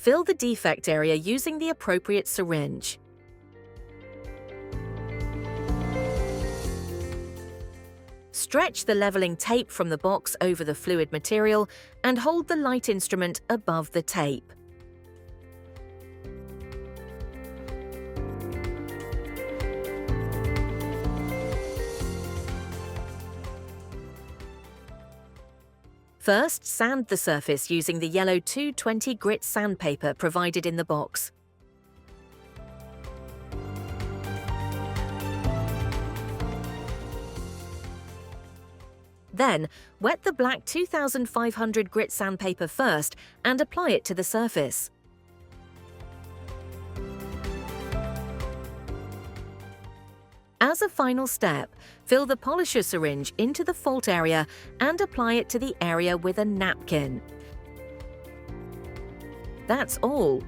fill the defect area using the appropriate syringe. Stretch the leveling tape from the box over the fluid material and hold the light instrument above the tape. First, sand the surface using the yellow 220 grit sandpaper provided in the box. Then, wet the black 2500 grit sandpaper first and apply it to the surface. As a final step, fill the polisher syringe into the fault area and apply it to the area with a napkin. That's all.